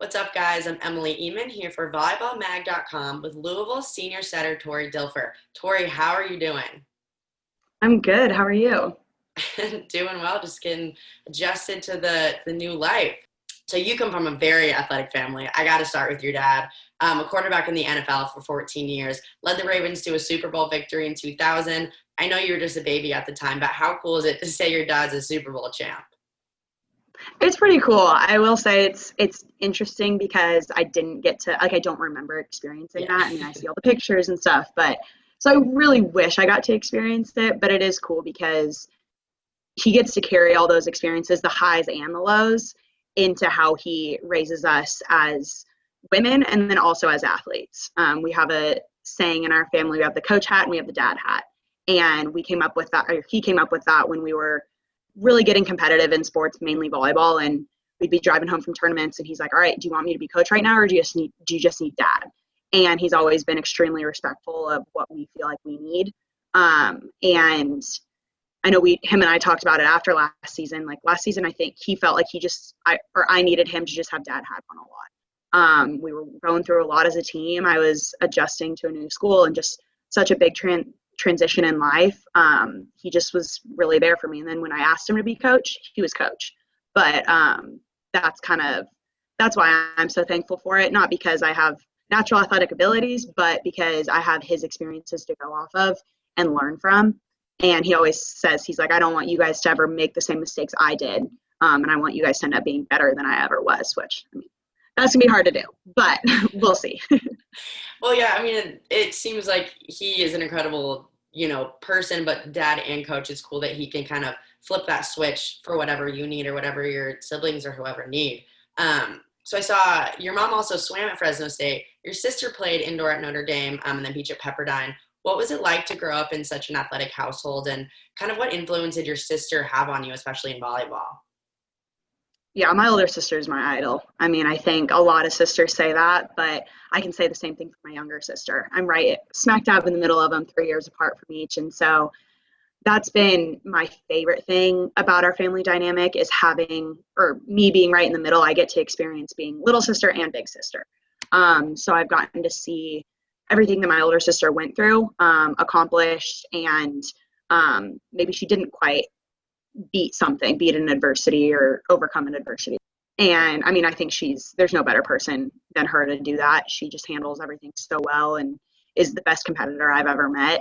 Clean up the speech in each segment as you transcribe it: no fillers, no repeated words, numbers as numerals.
What's up, guys? I'm Emily Ehman here for volleyballmag.com with Louisville senior setter Tori Dilfer. Tori, how are you doing? I'm good. How are you? Doing well, just getting adjusted to the new life. So you come from a very athletic family. I got to start with your dad, a quarterback in the NFL for 14 years, led the Ravens to a Super Bowl victory in 2000. I know you were just a baby at the time, but how cool is it to say your dad's a Super Bowl champ? It's pretty cool. I will say it's interesting because I didn't get to I don't remember experiencing Yeah. that. I mean, I see all the pictures and stuff, but so I really wish I got to experience it, but it is cool because he gets to carry all those experiences, the highs and the lows, into how he raises us as women and then also as athletes. We have a saying in our family, we have the coach hat and we have the dad hat. And we came up with that, or he came up with that when we were really getting competitive in sports, mainly volleyball. And we'd be driving home from tournaments and he's like, all right, do you want me to be coach right now? Or do you just need dad? And he's always been extremely respectful of what we feel like we need. And I know him and I talked about it after last season. Like last season, I think he felt like I needed him to just have dad hat on a lot. We were going through a lot as a team. I was adjusting to a new school and just such a big transition in life. He just was really there for me. And then when I asked him to be coach, he was coach. But that's why I'm so thankful for it. Not because I have natural athletic abilities, but because I have his experiences to go off of and learn from. And he always says, he's like, I don't want you guys to ever make the same mistakes I did. And I want you guys to end up being better than I ever was, which, I mean, that's going to be hard to do, but we'll see. Well, yeah, I mean, it seems like he is an incredible, person, but dad and coach, it's cool that he can kind of flip that switch for whatever you need or whatever your siblings or whoever need. So I saw your mom also swam at Fresno State. Your sister played indoor at Notre Dame and then beach at Pepperdine. What was it like to grow up in such an athletic household, and kind of what influence did your sister have on you, especially in volleyball? Yeah, my older sister is my idol. I mean, I think a lot of sisters say that, but I can say the same thing for my younger sister. I'm right smack dab in the middle of them, 3 years apart from each. And so that's been my favorite thing about our family dynamic is me being right in the middle. I get to experience being little sister and big sister. So I've gotten to see everything that my older sister went through, accomplished, and maybe she didn't quite beat an adversity or overcome an adversity. And I mean, I think there's no better person than her to do that. She just handles everything so well and is the best competitor I've ever met.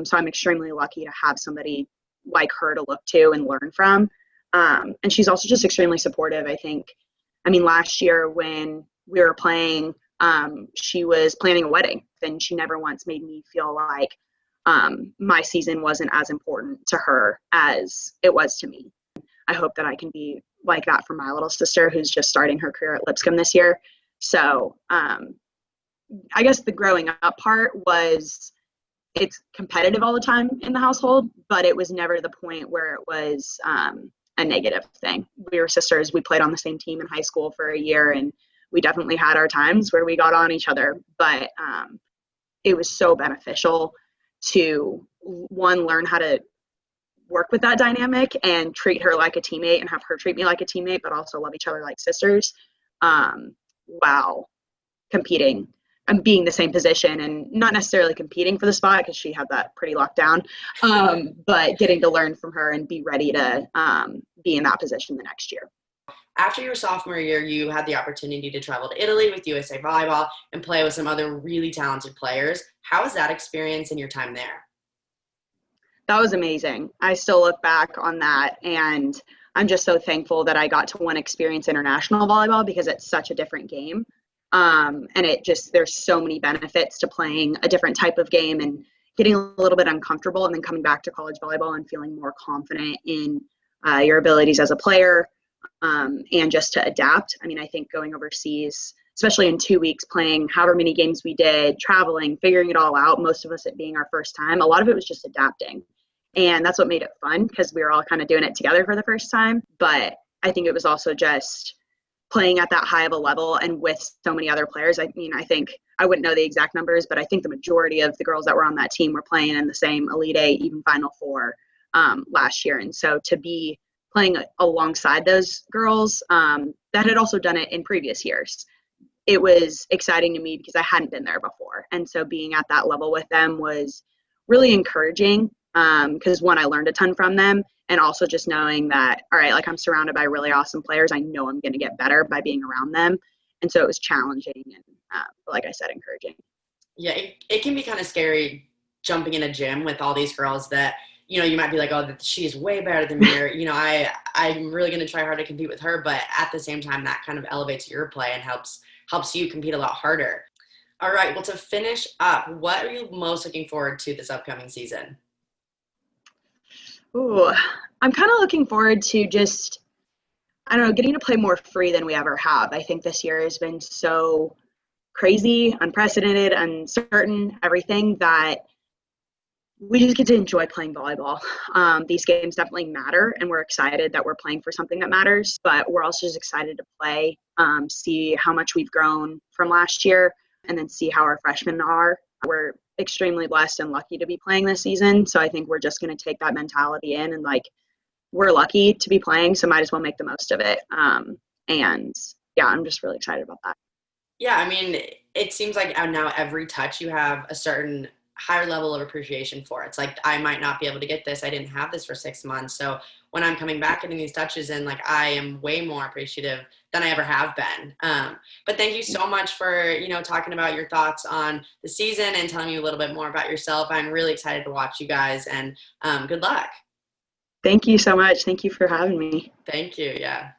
So I'm extremely lucky to have somebody like her to look to and learn from. And she's also just extremely supportive. I mean, last year when we were playing, she was planning a wedding, and she never once made me feel like my season wasn't as important to her as it was to me. I hope that I can be like that for my little sister who's just starting her career at Lipscomb this year. So I guess the growing up part was it's competitive all the time in the household, but it was never the point where it was a negative thing. We were sisters. We played on the same team in high school for a year, and we definitely had our times where we got on each other, but it was so beneficial to learn how to work with that dynamic and treat her like a teammate and have her treat me like a teammate, but also love each other like sisters, while competing and being the same position and not necessarily competing for the spot because she had that pretty locked down, but getting to learn from her and be ready to be in that position the next year. After your sophomore year, you had the opportunity to travel to Italy with USA Volleyball and play with some other really talented players. How was that experience and your time there? That was amazing. I still look back on that, and I'm just so thankful that I got to experience international volleyball because it's such a different game. And there's so many benefits to playing a different type of game and getting a little bit uncomfortable and then coming back to college volleyball and feeling more confident in your abilities as a player. And just to adapt. I mean, I think going overseas, especially in 2 weeks, playing however many games we did, traveling, figuring it all out, most of us it being our first time, a lot of it was just adapting. And that's what made it fun because we were all kind of doing it together for the first time. But I think it was also just playing at that high of a level and with so many other players. I mean, I think I wouldn't know the exact numbers, but I think the majority of the girls that were on that team were playing in the same Elite Eight, even Final Four last year. And so to be playing alongside those girls that had also done it in previous years. It was exciting to me because I hadn't been there before. And so being at that level with them was really encouraging because one, I learned a ton from them, and also just knowing that, all right, like I'm surrounded by really awesome players. I know I'm going to get better by being around them. And so it was challenging and, like I said, encouraging. Yeah, it can be kind of scary jumping in a gym with all these girls that, you might be like, oh, she's way better than me, or, I'm really going to try hard to compete with her. But at the same time, that kind of elevates your play and helps you compete a lot harder. All right, well, to finish up, what are you most looking forward to this upcoming season? Ooh, I'm kind of looking forward to just, I don't know, getting to play more free than we ever have. I think this year has been so crazy, unprecedented, uncertain, everything that we just get to enjoy playing volleyball. These games definitely matter, and we're excited that we're playing for something that matters, but we're also just excited to play, see how much we've grown from last year, and then see how our freshmen are. We're extremely blessed and lucky to be playing this season, so I think we're just going to take that mentality in and, like, we're lucky to be playing, so might as well make the most of it. And, yeah, I'm just really excited about that. Yeah, I mean, it seems like now every touch you have a certain higher level of appreciation for. It's like, I might not be able to get this. I didn't have this for 6 months. So when I'm coming back getting these touches in, like, I am way more appreciative than I ever have been. But thank you so much for, talking about your thoughts on the season and telling me a little bit more about yourself. I'm really excited to watch you guys, and good luck. Thank you so much. Thank you for having me. Thank you. Yeah.